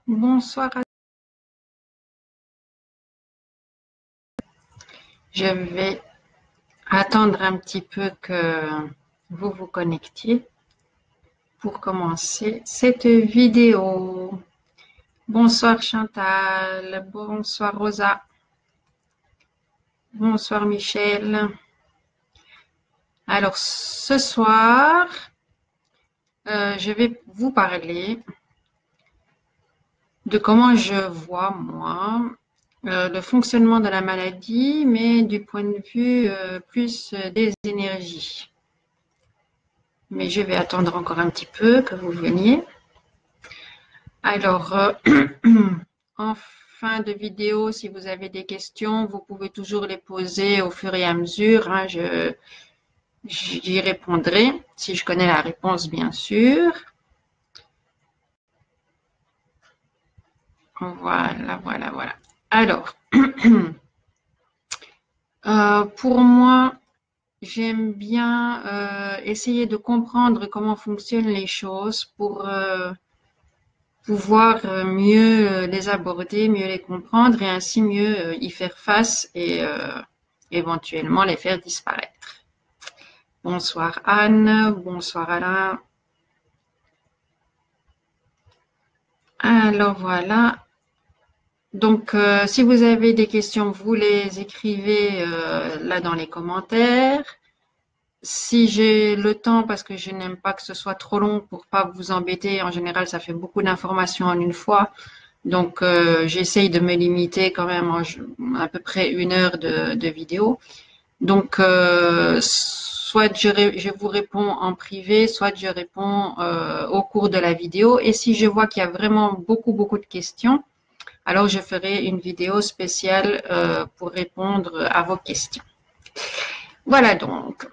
Bonsoir. Je vais attendre un petit peu que vous vous connectiez pour commencer cette vidéo. Bonsoir Chantal, bonsoir Rosa, bonsoir Michel. Alors ce soir, je vais vous parler de comment je vois moi le fonctionnement de la maladie, mais du point de vue plus des énergies. Mais je vais attendre encore un petit peu que vous veniez. Alors, en fin de vidéo, si vous avez des questions, vous pouvez toujours les poser au fur et à mesure. Hein, j'y répondrai, si je connais la réponse, bien sûr. Voilà. Alors, pour moi, j'aime bien essayer de comprendre comment fonctionnent les choses pour pouvoir mieux les aborder, mieux les comprendre et ainsi mieux y faire face et éventuellement les faire disparaître. Bonsoir Anne, bonsoir Alain. Alors voilà. Donc, si vous avez des questions, vous les écrivez là dans les commentaires. Si j'ai le temps, parce que je n'aime pas que ce soit trop long pour pas vous embêter, en général, ça fait beaucoup d'informations en une fois. Donc, j'essaye de me limiter quand même à peu près 1 heure de vidéo. Donc, soit je vous réponds en privé, soit je réponds au cours de la vidéo. Et si je vois qu'il y a vraiment beaucoup de questions, alors je ferai une vidéo spéciale pour répondre à vos questions. Voilà donc.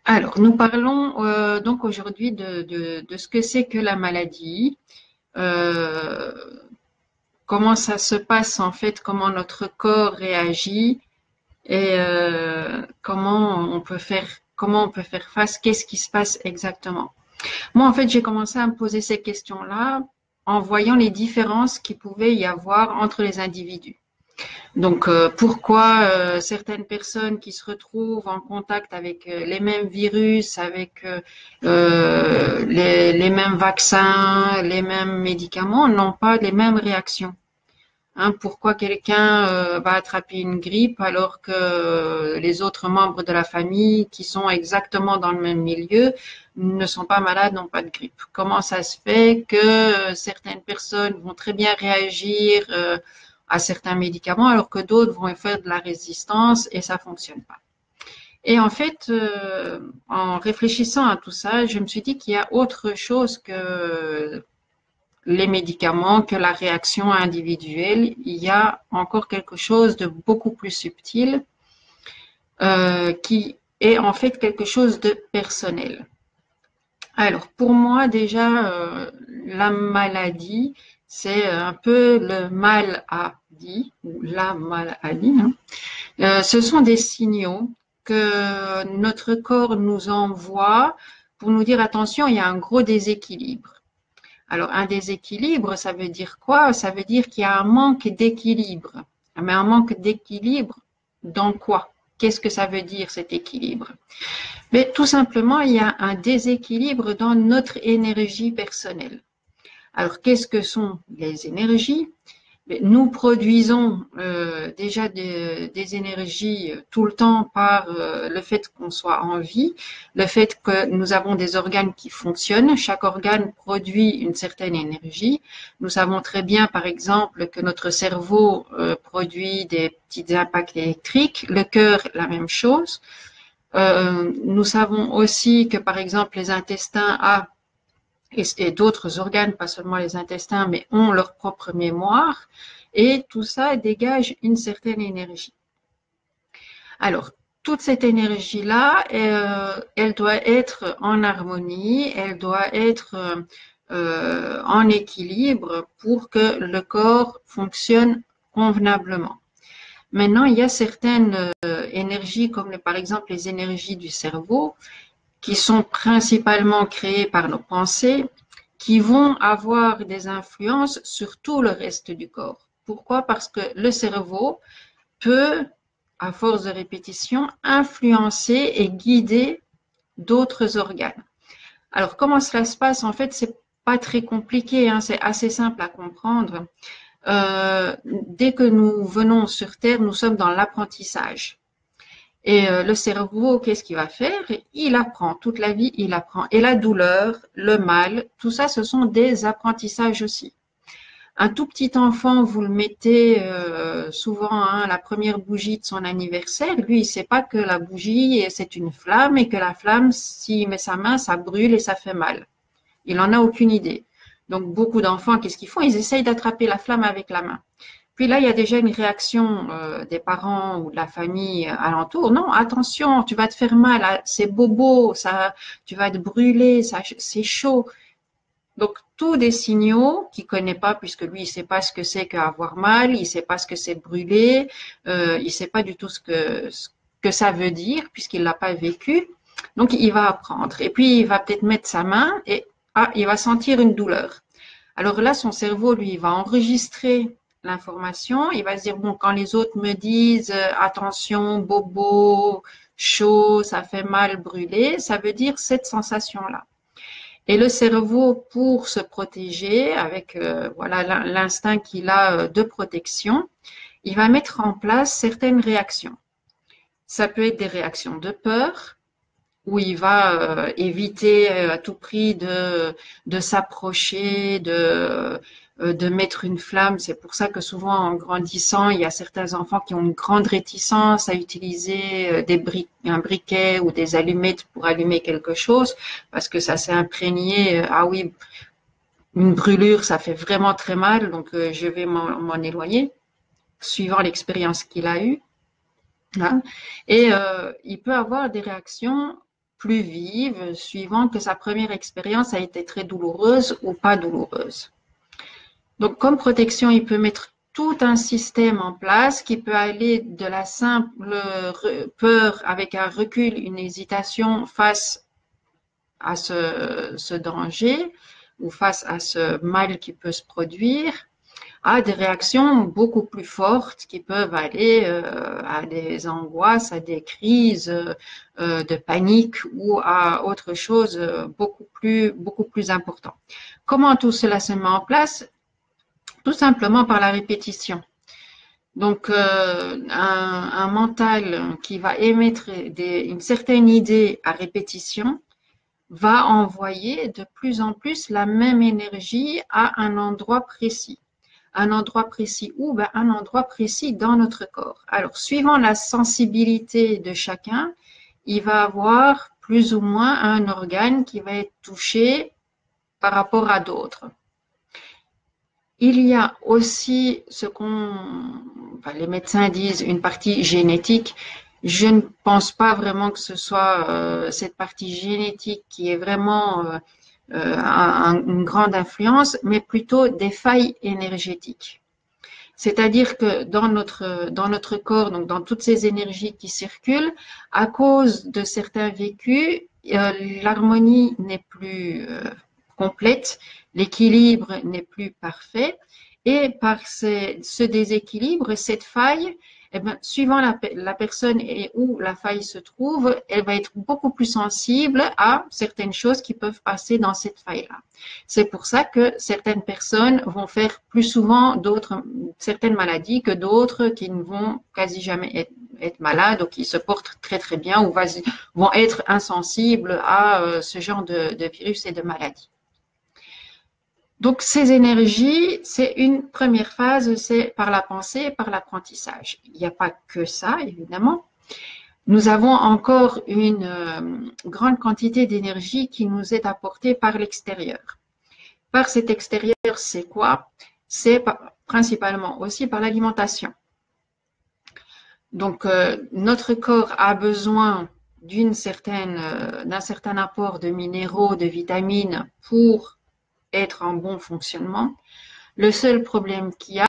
Alors, nous parlons donc aujourd'hui de ce que c'est que la maladie, comment ça se passe en fait, comment notre corps réagit et comment on peut faire face, qu'est-ce qui se passe exactement. Moi, en fait, j'ai commencé à me poser ces questions-là en voyant les différences qu'il pouvait y avoir entre les individus. Donc, pourquoi certaines personnes qui se retrouvent en contact avec les mêmes virus, avec les mêmes vaccins, les mêmes médicaments, n'ont pas les mêmes réactions? Hein, pourquoi quelqu'un va attraper une grippe alors que les autres membres de la famille qui sont exactement dans le même milieu ne sont pas malades, n'ont pas de grippe? Comment ça se fait que certaines personnes vont très bien réagir à certains médicaments alors que d'autres vont faire de la résistance et ça fonctionne pas? Et en fait, en réfléchissant à tout ça, je me suis dit qu'il y a autre chose que les médicaments, que la réaction individuelle. Il y a encore quelque chose de beaucoup plus subtil qui est en fait quelque chose de personnel. Alors, pour moi, déjà, la maladie, c'est un peu le mal-à-dit, ou la maladie. Hein. Ce sont des signaux que notre corps nous envoie pour nous dire attention, il y a un gros déséquilibre. Alors, un déséquilibre, ça veut dire quoi? Ça veut dire qu'il y a un manque d'équilibre. Mais un manque d'équilibre dans quoi? Qu'est-ce que ça veut dire cet équilibre? Mais tout simplement, il y a un déséquilibre dans notre énergie personnelle. Alors, qu'est-ce que sont les énergies? Nous produisons déjà des énergies tout le temps par le fait qu'on soit en vie, le fait que nous avons des organes qui fonctionnent. Chaque organe produit une certaine énergie. Nous savons très bien, par exemple, que notre cerveau produit des petits impacts électriques, le cœur, la même chose. Nous savons aussi que, par exemple, les intestins et d'autres organes, pas seulement les intestins, mais ont leur propre mémoire, et tout ça dégage une certaine énergie. Alors, toute cette énergie-là, elle doit être en harmonie, elle doit être en équilibre pour que le corps fonctionne convenablement. Maintenant, il y a certaines énergies, comme par exemple les énergies du cerveau, qui sont principalement créées par nos pensées qui vont avoir des influences sur tout le reste du corps. Pourquoi? Parce que le cerveau peut, à force de répétition, influencer et guider d'autres organes. Alors, comment cela se passe? En fait, c'est pas très compliqué, hein, c'est assez simple à comprendre. Dès que nous venons sur Terre, nous sommes dans l'apprentissage. Et le cerveau, qu'est-ce qu'il va faire? Il apprend, toute la vie, il apprend. Et la douleur, le mal, tout ça, ce sont des apprentissages aussi. Un tout petit enfant, vous le mettez souvent hein, la première bougie de son anniversaire, lui, il ne sait pas que la bougie, c'est une flamme et que la flamme, s'il met sa main, ça brûle et ça fait mal. Il n'en a aucune idée. Donc, beaucoup d'enfants, qu'est-ce qu'ils font? Ils essayent d'attraper la flamme avec la main. Puis là, il y a déjà une réaction des parents ou de la famille alentour. Non, attention, tu vas te faire mal, c'est bobo, ça, tu vas te brûler, ça, c'est chaud. Donc, tous des signaux qu'il connaît pas, puisque lui, il sait pas ce que c'est qu'avoir mal, il sait pas ce que c'est brûler, il sait pas du tout ce que ça veut dire, puisqu'il l'a pas vécu. Donc, il va apprendre. Et puis, il va peut-être mettre sa main et il va sentir une douleur. Alors là, son cerveau, lui, il va enregistrer l'information. Il va se dire, bon, quand les autres me disent, attention, bobo, chaud, ça fait mal, brûler, ça veut dire cette sensation-là. Et le cerveau, pour se protéger, avec voilà l'instinct qu'il a de protection, il va mettre en place certaines réactions. Ça peut être des réactions de peur, où il va éviter à tout prix de s'approcher, de mettre une flamme. C'est pour ça que souvent, en grandissant, il y a certains enfants qui ont une grande réticence à utiliser un briquet ou des allumettes pour allumer quelque chose, parce que ça s'est imprégné. Ah oui, une brûlure, ça fait vraiment très mal, donc je vais m'en éloigner, suivant l'expérience qu'il a eue. Hein. Et il peut avoir des réactions plus vives, suivant que sa première expérience a été très douloureuse ou pas douloureuse. Donc, comme protection, il peut mettre tout un système en place qui peut aller de la simple peur avec un recul, une hésitation face à ce danger ou face à ce mal qui peut se produire, à des réactions beaucoup plus fortes qui peuvent aller à des angoisses, à des crises de panique ou à autre chose beaucoup plus important. Comment tout cela se met en place? Tout simplement par la répétition. Donc, un mental qui va émettre une certaine idée à répétition va envoyer de plus en plus la même énergie à un endroit précis. Un endroit précis où? Ben, un endroit précis dans notre corps. Alors, suivant la sensibilité de chacun, il va avoir plus ou moins un organe qui va être touché par rapport à d'autres. Il y a aussi ce les médecins disent une partie génétique. Je ne pense pas vraiment que ce soit cette partie génétique qui est vraiment une grande influence, mais plutôt des failles énergétiques. C'est-à-dire que dans notre corps, donc dans toutes ces énergies qui circulent, à cause de certains vécus, l'harmonie n'est plus complète, l'équilibre n'est plus parfait, et par ce déséquilibre, cette faille, eh bien, suivant la personne et où la faille se trouve, elle va être beaucoup plus sensible à certaines choses qui peuvent passer dans cette faille-là. C'est pour ça que certaines personnes vont faire plus souvent certaines maladies que d'autres qui ne vont quasi jamais être malades ou qui se portent très très bien ou vont être insensibles à ce genre de virus et de maladies. Donc, ces énergies, c'est une première phase, c'est par la pensée, par l'apprentissage. Il n'y a pas que ça, évidemment. Nous avons encore une grande quantité d'énergie qui nous est apportée par l'extérieur. Par cet extérieur, c'est quoi? C'est principalement aussi par l'alimentation. Donc, notre corps a besoin d'un certain apport de minéraux, de vitamines pour être en bon fonctionnement. Le seul problème qu'il y a,